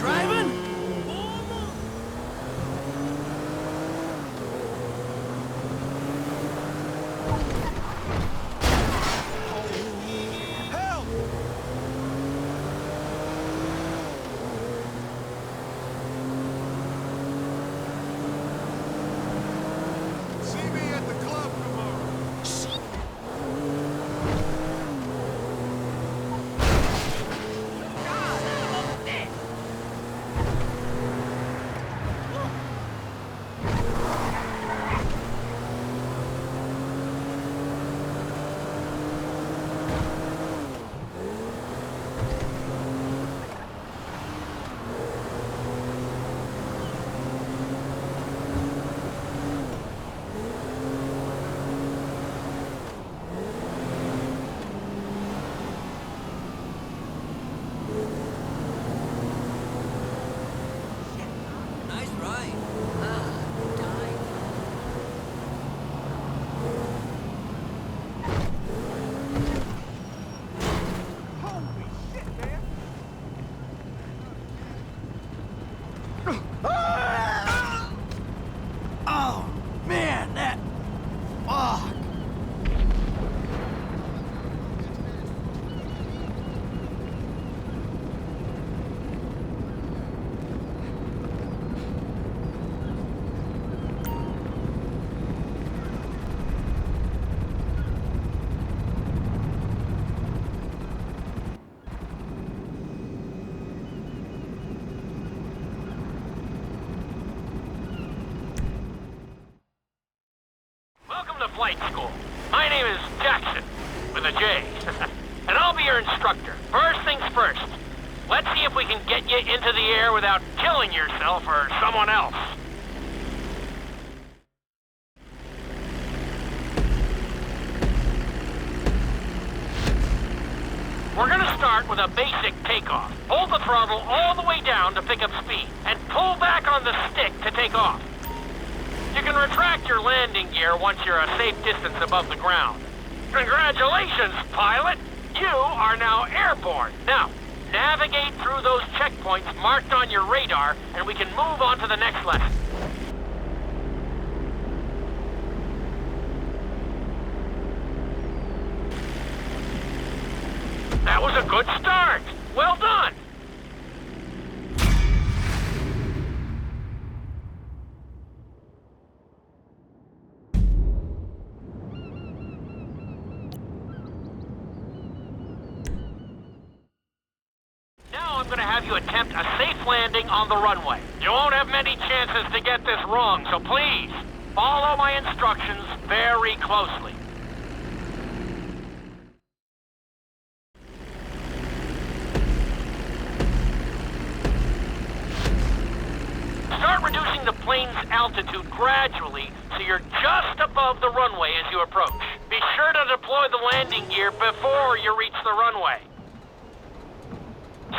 driving? Help! See me at the club tomorrow. Nice ride. Holy shit, man! Oh, man, that... Fuck! Welcome to flight school. My name is Jackson, with a J. And I'll be your instructor. First things first. Let's see if we can get you into the air without killing yourself or someone else. We're gonna start with a basic takeoff. Hold the throttle all the way down to pick up speed, and pull back on the stick to take off. You can retract your landing gear once you're a safe distance above the ground. Congratulations, pilot! You are now airborne. Now, navigate through those checkpoints marked on your radar, and we can move on to the next lesson. That was a good start. Well done. Now I'm going to have you attempt a safe landing on the runway. You won't have many chances to get this wrong, so please, follow my instructions very closely. Start reducing the plane's altitude gradually so you're just above the runway as you approach. Be sure to deploy the landing gear before you reach the runway.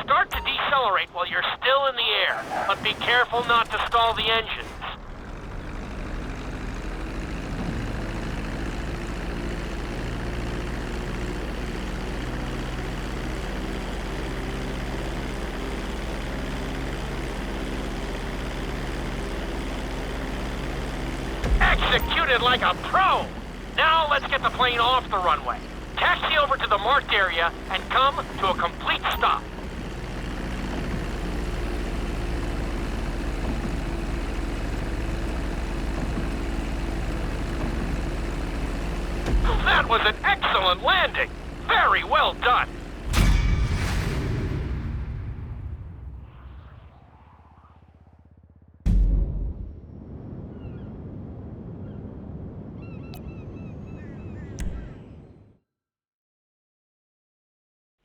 Start to decelerate while you're still in the air, but be careful not to stall the engines. Executed like a pro! Now let's get the plane off the runway. Taxi over to the marked area and come to a complete stop. That was an excellent landing. Very well done.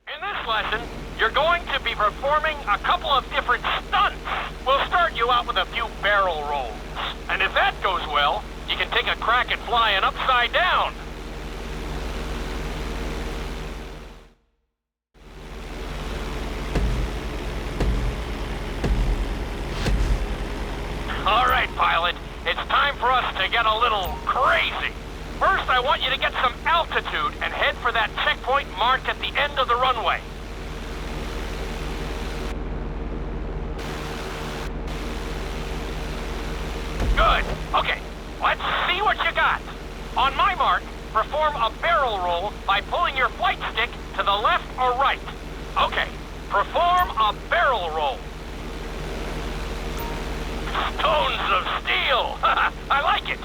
In this lesson, you're going to be performing a couple of different stunts. We'll start you out with a few barrel rolls. And if that goes well, you can take a crack at flying upside down. All right, pilot. It's time for us to get a little crazy. First, I want you to get some altitude and head for that checkpoint marked at the end of the runway. Good. Okay, let's see what you got. On my mark, perform a barrel roll by pulling your flight stick to the left or right. Okay, perform a barrel roll. Stones of steel! I like it.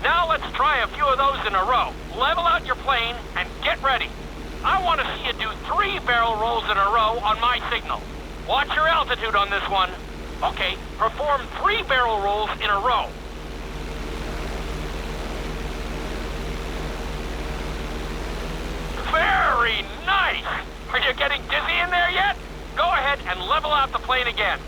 Now let's try a few of those in a row. Level out your plane and get ready. I want to see you do 3 barrel rolls in a row on my signal. Watch your altitude on this one. Okay, perform 3 barrel rolls in a row. Very nice! Are you getting dizzy in there yet? Go ahead and level out the plane again.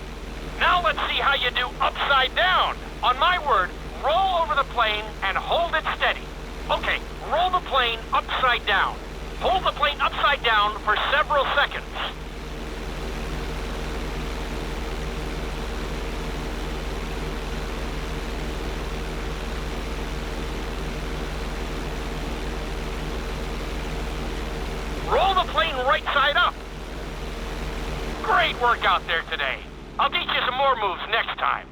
Now let's see how you do upside down. On my word, roll over the plane and hold it steady. Okay, roll the plane upside down. Hold the plane upside down for several seconds. Roll the plane right side up. Great work out there today. I'll teach you some more moves next time.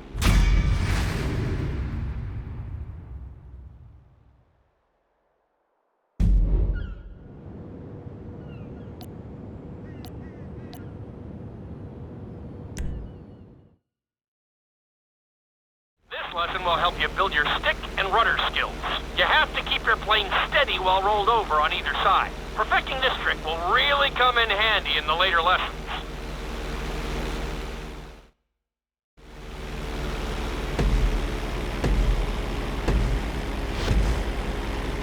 This lesson will help you build your stick and rudder skills. You have to keep your plane steady while rolled over on either side. Perfecting this trick will really come in handy in the later lessons.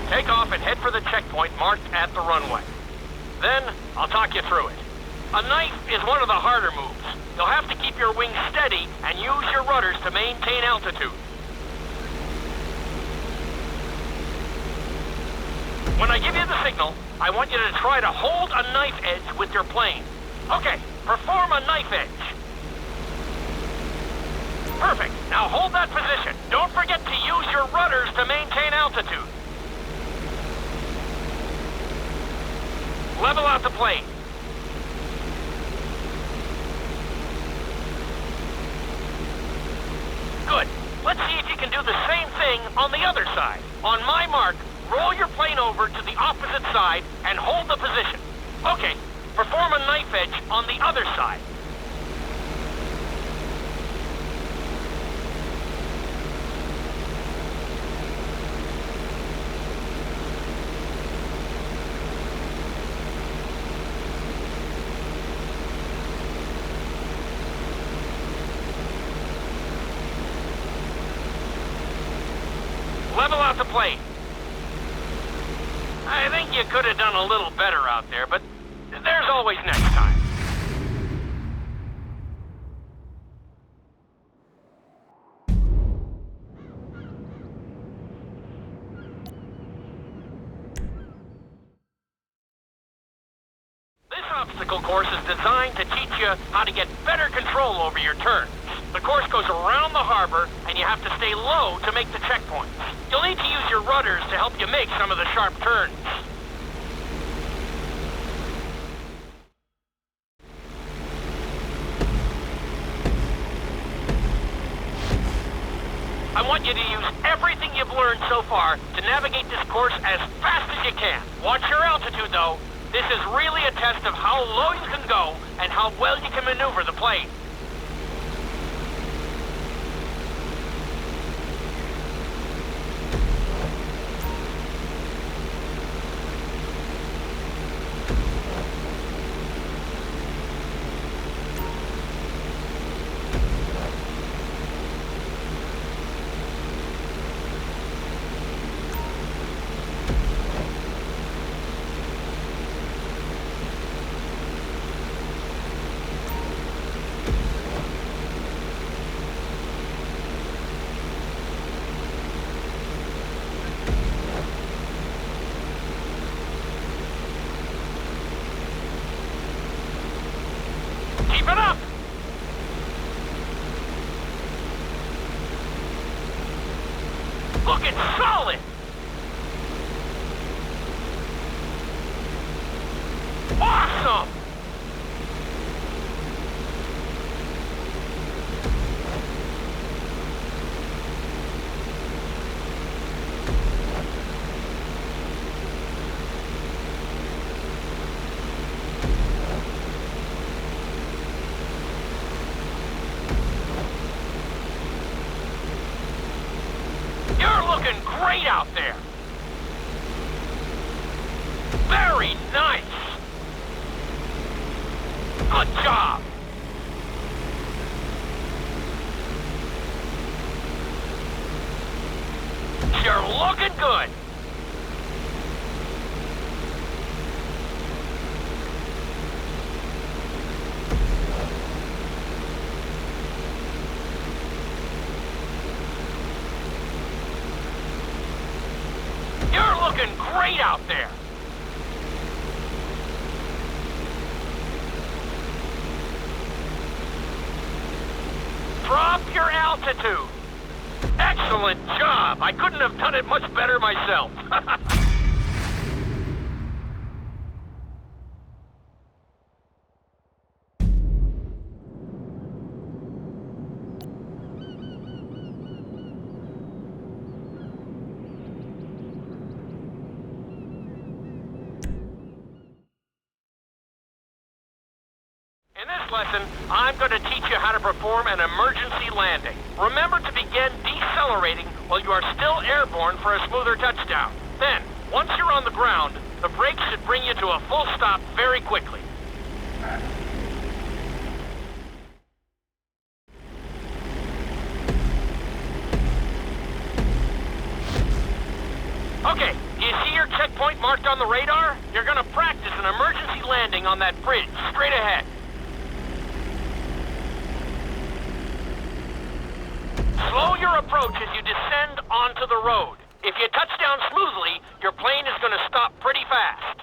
Take off and head for the checkpoint marked at the runway. Then, I'll talk you through it. A knife is one of the harder moves. You'll have to keep your wings steady and use your rudders to maintain altitude. When I give you the signal, I want you to try to hold a knife edge with your plane. Okay, perform a knife edge. Perfect. Now hold that position. Don't forget to use your rudders to maintain altitude. Level out the plane. Good. Let's see if you can do the same thing on the other side. On my mark, roll your plane over to the opposite side and hold the position. Okay, perform a knife edge on the other side. Level out the plane. I think you could have done a little better out there, but there's always next time. This obstacle course is designed to teach you how to get better control over your turns. The course goes around the harbor, and you have to stay low to make the checkpoints. You'll need to use your rudders to help you make some of the sharp turns. I want you to use everything you've learned so far to navigate this course as fast as you can. Watch your altitude, though. This is really a test of how low you can go and how well you can maneuver the plane. Keep it up! Looking solid! Awesome! great out there. Very nice. Good job. You're looking good. You're looking great out there. Drop your altitude. Excellent job. I couldn't have done it much better myself. In this lesson, I'm going to teach you how to perform an emergency landing. Remember to begin decelerating while you are still airborne for a smoother touchdown. Then, once you're on the ground, the brakes should bring you to a full stop very quickly. Okay, do you see your checkpoint marked on the radar? You're going to practice an emergency landing on that bridge, straight ahead. Slow your approach as you descend onto the road. If you touch down smoothly, your plane is going to stop pretty fast.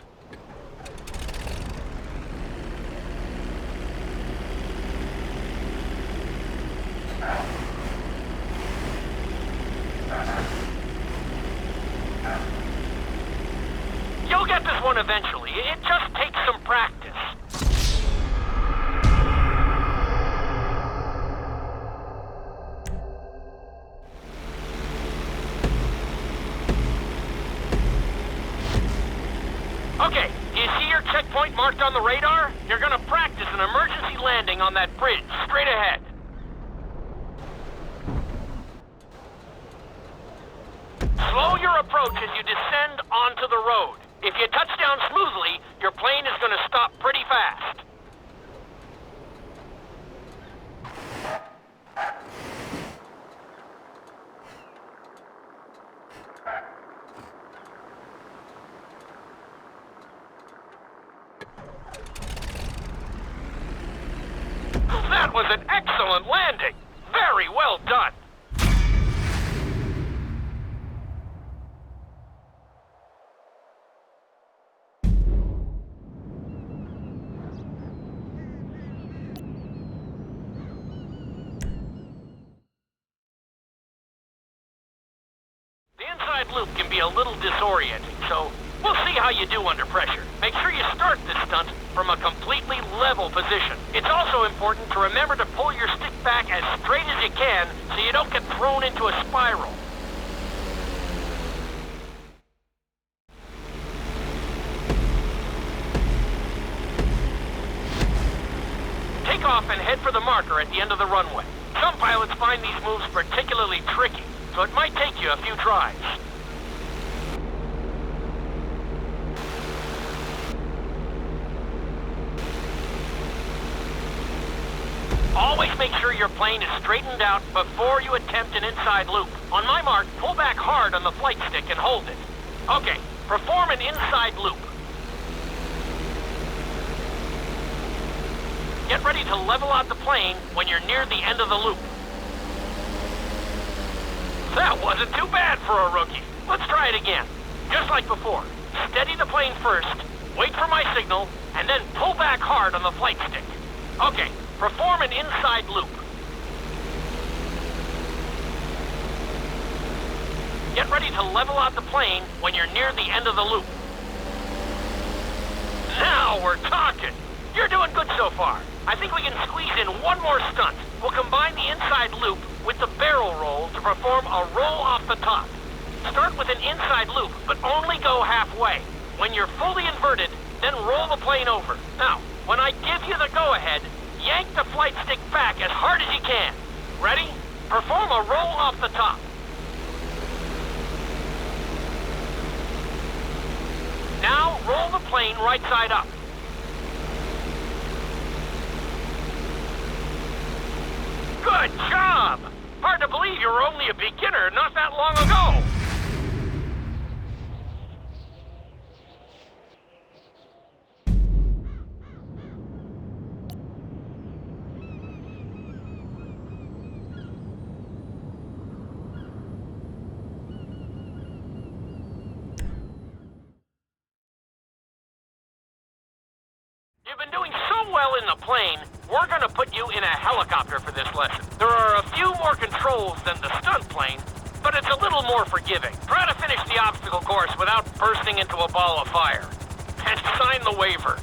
You'll get this one eventually. It just takes some practice. Okay, do you see your checkpoint marked on the radar? You're going to practice an emergency landing on that bridge, straight ahead. Slow your approach as you descend onto the road. If you touch down smoothly, your plane is going to stop pretty fast. That was an excellent landing. Very well done. The inside loop can be a little disorienting, so we'll see how you do under pressure. Make sure you start this stunt from a completely level position. It's also important to remember to pull your stick back as straight as you can so you don't get thrown into a spiral. Take off and head for the marker at the end of the runway. Some pilots find these moves particularly tricky, so it might take you a few tries. Always make sure your plane is straightened out before you attempt an inside loop. On my mark, pull back hard on the flight stick and hold it. Okay, perform an inside loop. Get ready to level out the plane when you're near the end of the loop. That wasn't too bad for a rookie. Let's try it again. Just like before. Steady the plane first, wait for my signal, and then pull back hard on the flight stick. Okay, perform an inside loop. Get ready to level out the plane when you're near the end of the loop. Now we're talking. You're doing good so far. I think we can squeeze in one more stunt. We'll combine the inside loop with the barrel roll to perform a roll off the top. Start with an inside loop, but only go halfway. When you're fully inverted, then roll the plane over. Now, when I give you the go-ahead, yank the flight stick back as hard as you can. Ready? Perform a roll off the top. plane right side up. Good job! Hard to believe you were only a beginner not that long ago. You've been doing so well in the plane, we're gonna put you in a helicopter for this lesson. There are a few more controls than the stunt plane, but it's a little more forgiving. Try to finish the obstacle course without bursting into a ball of fire. And sign the waiver.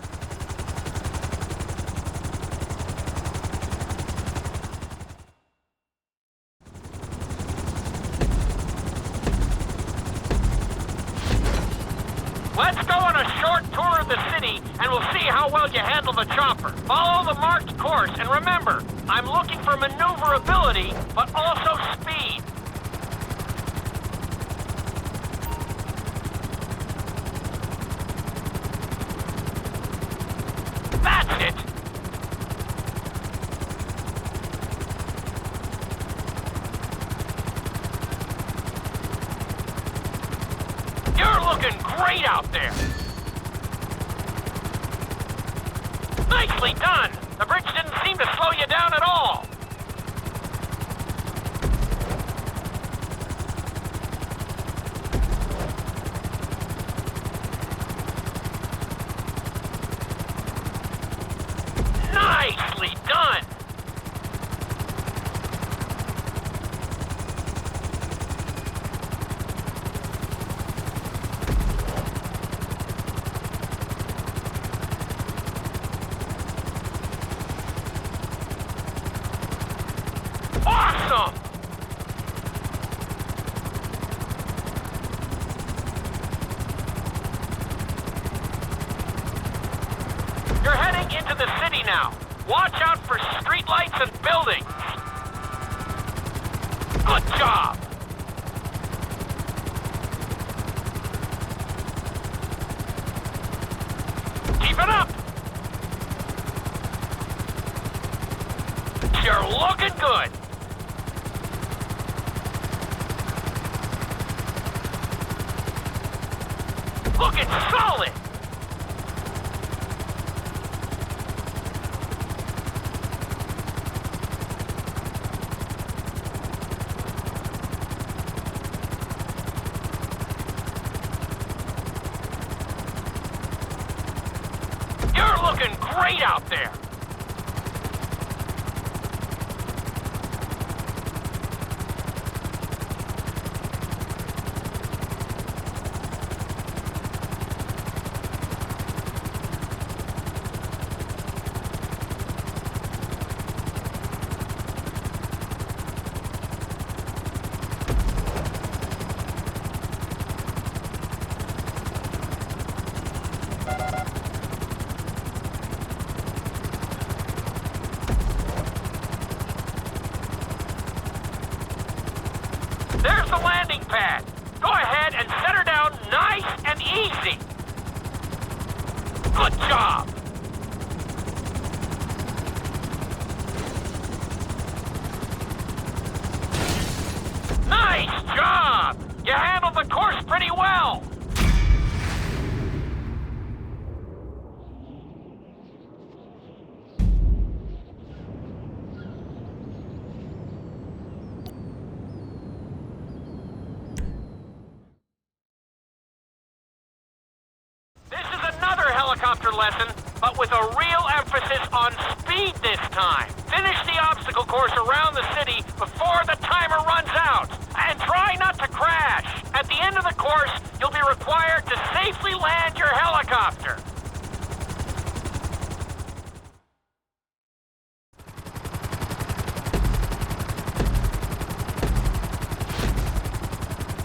Let's go on a short tour of the city, and we'll see how well you handle the chopper. Follow the marked course, and remember, I'm looking for maneuverability, but also speed. That's it! You're looking great out there! Nicely done! The bridge didn't seem to slow you down at all! Nicely done! Awesome! You're heading into the city now. Watch out for streetlights and buildings. Good job! Keep it up! You're looking good! Looking solid! You're looking great out there! There's the landing pad. Go ahead and set her down nice and easy. Good job. Nice job. You handled the course pretty well. Helicopter lesson, but with a real emphasis on speed this time. Finish the obstacle course around the city before the timer runs out. And try not to crash. At the end of the course, you'll be required to safely land your helicopter.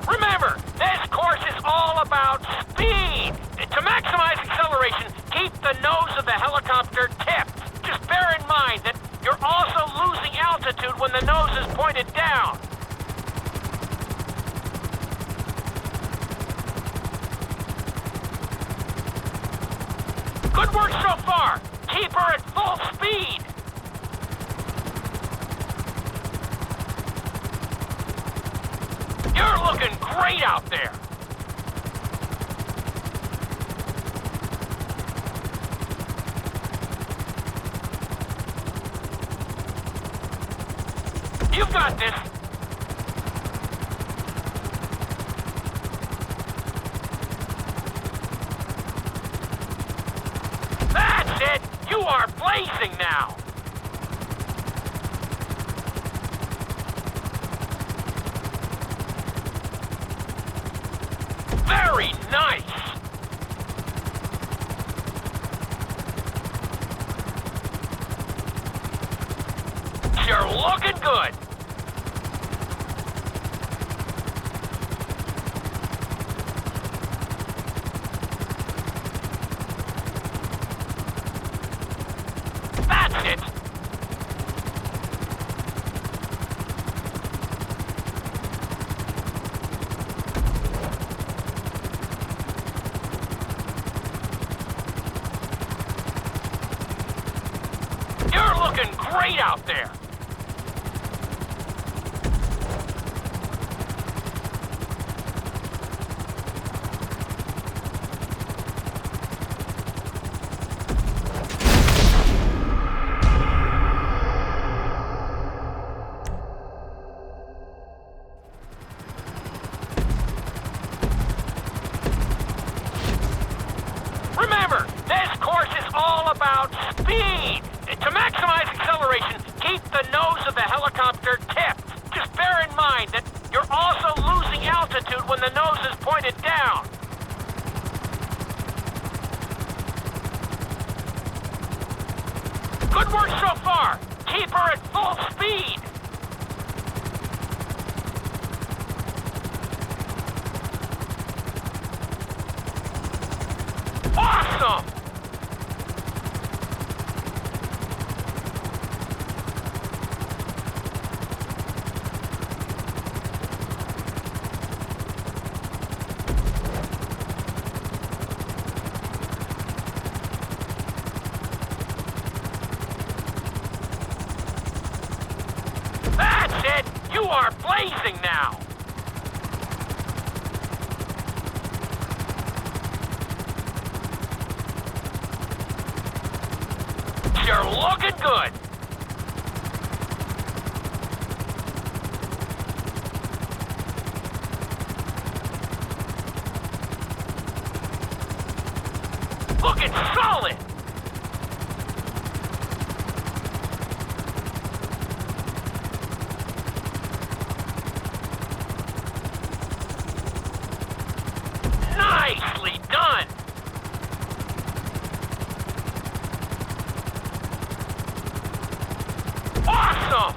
Remember, this course is all about speed. To maximize acceleration, keep the nose of the helicopter tipped. Just bear in mind that you're also losing altitude when the nose is pointed down. Good work so far. Keep her at full speed. You're looking great out there. You've got this. That's it. You are blazing now. Very nice. You're looking good. That's it. You're looking great out there. Remember, this course is all about speed. To maximize acceleration, keep the nose of the helicopter tipped. Just bear in mind that you're also losing altitude when the nose is pointed down. Good work so far. Keep her at full speed. Awesome! That's it! You are blazing now! You're looking good! Looking solid! Nicely done! Awesome!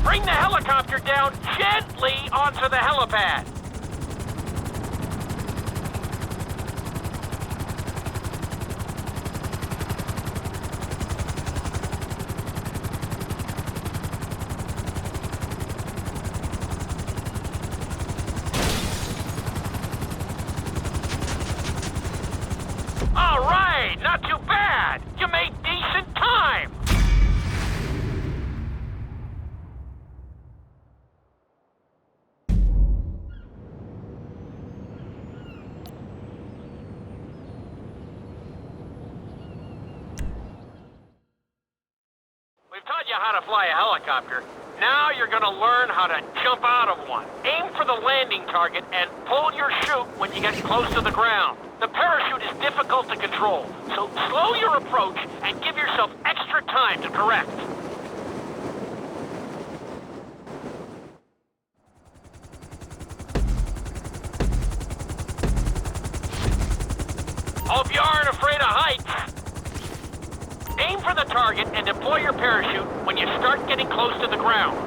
Bring the helicopter down gently onto the helipad. All right, not too bad. You made decent time. We've taught you how to fly a helicopter. Now you're gonna learn how to jump out of one. Aim for the landing target and pull your chute when you get close to the ground. The parachute is difficult to control, so slow your approach and give yourself extra time to correct. for the target and deploy your parachute when you start getting close to the ground.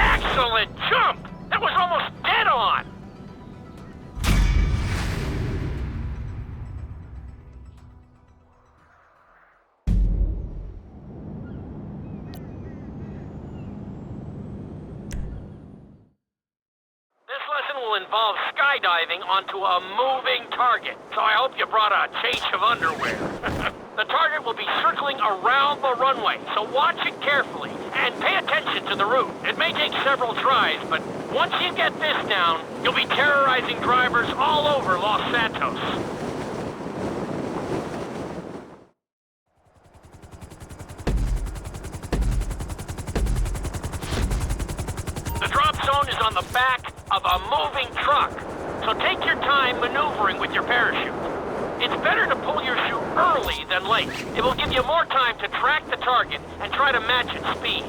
Excellent jump! That was almost dead on! This lesson will involve skydiving onto a moving target, so I hope you brought a change of underwear. The target will be circling around the runway, so watch it carefully and pay attention to the route. It may take several tries, but once you get this down, you'll be terrorizing drivers all over Los Santos. The drop zone is on the back of a moving truck, so take your time maneuvering with your parachute. It's better to pull your chute early than late. It will give you more time to track the target and try to match its speed.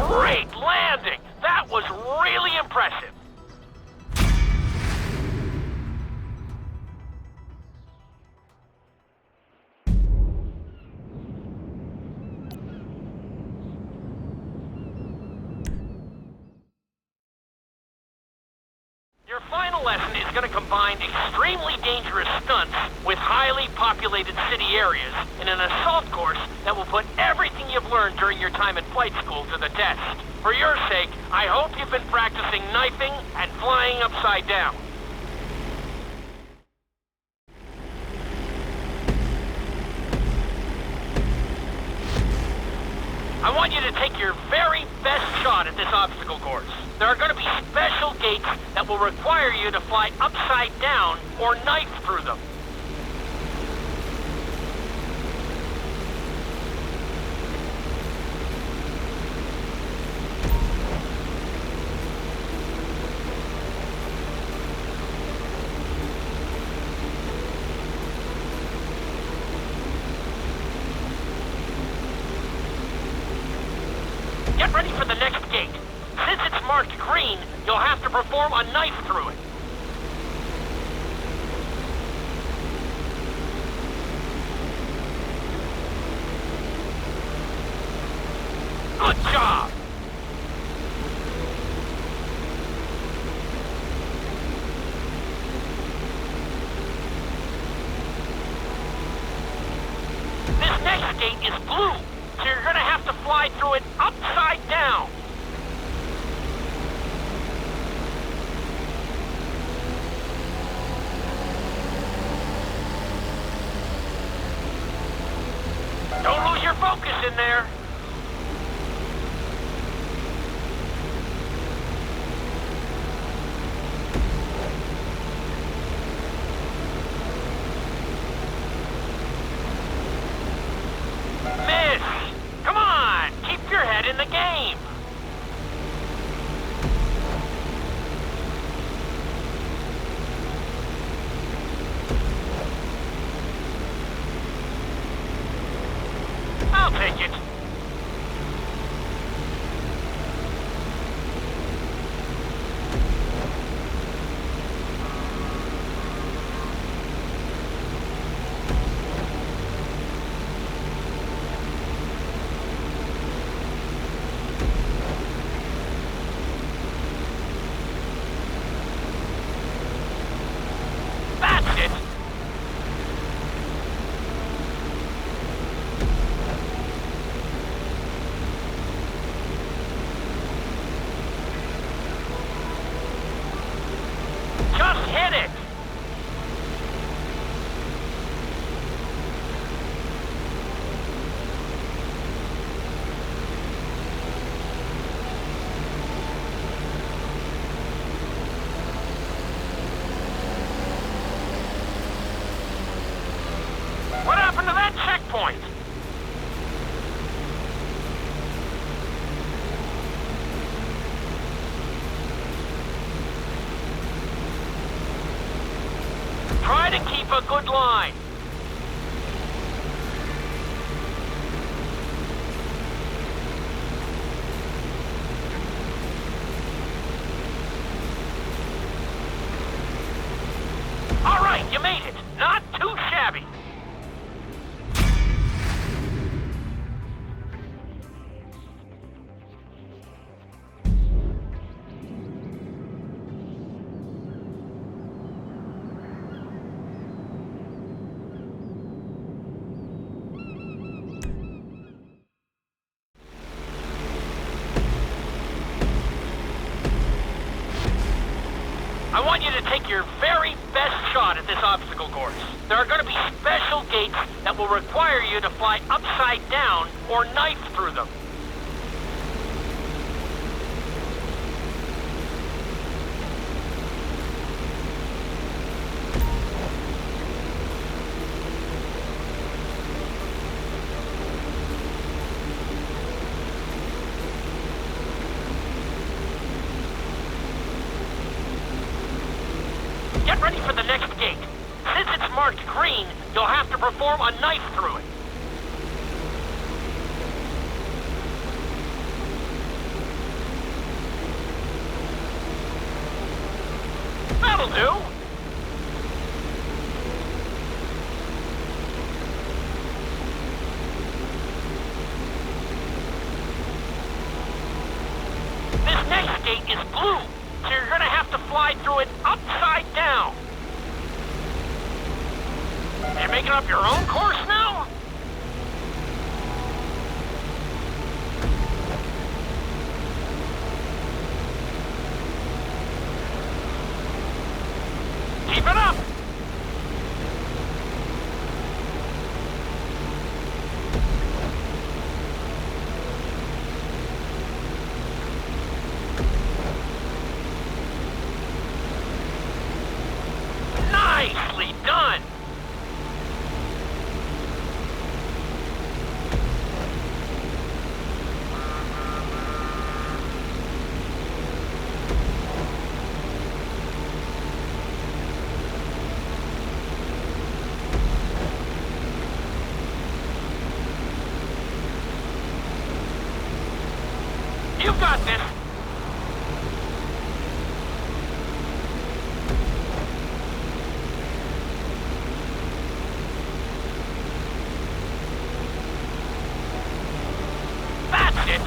Great landing! That was really impressive. Your final lesson is going to combine extremely dangerous stunts with highly populated city areas in an assault course that will put everything you've learned during your time at flight school to the test. For your sake, I hope you've been practicing knifing and flying upside down. I want you to take your very best shot at this obstacle course. There are going to be special gates that will require you to fly upside down or knife through them. Get ready for the next gate. Since it's marked green, you'll have to perform a knife through it. Good job! This next gate is blue, so you're gonna have to fly through it upside down. your focus in there. Miss! Come on! Keep your head in the game! I'll take it. That's it. Just hit it! What happened to that checkpoint? Try to keep a good line. All right, you made it. Not too shabby. I want you to take your very best shot at this obstacle course. There are going to be special gates that will require you to fly upside down or knife through them. Get ready for the next gate. Since it's marked green, you'll have to perform a knife through it. That'll do. This next gate is blue, so you're gonna have to fly through it upside down. You making up your own course now? Keep it up! Nicely done! You've got this! That's it!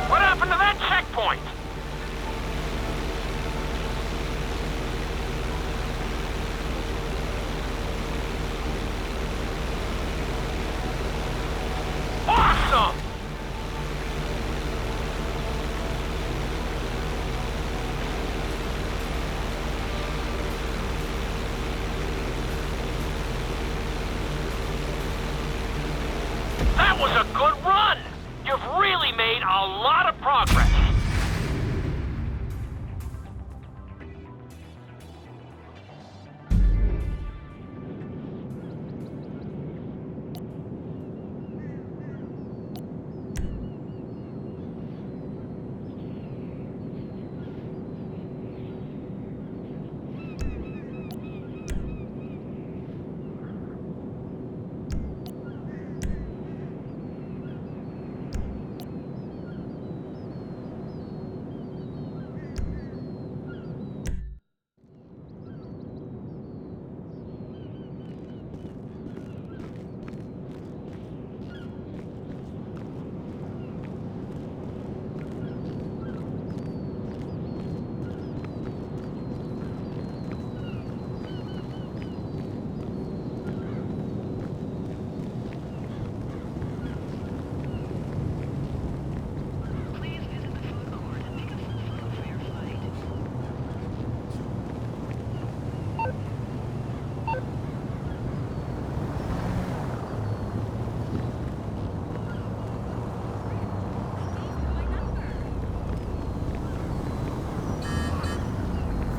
What happened to that checkpoint?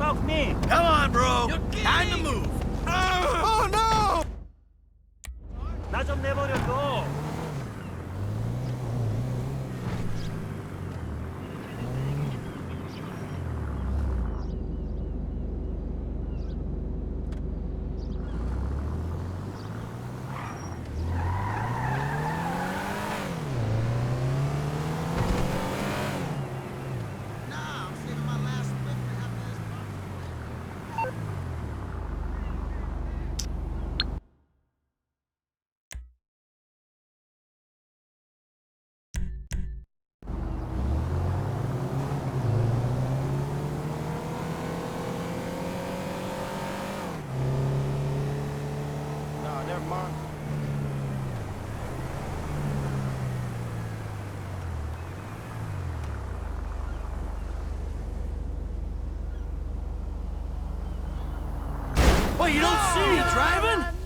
Help me! Come on, bro. Time to move. Oh, no! 나 좀 내버려둬. Well, you don't see me driving?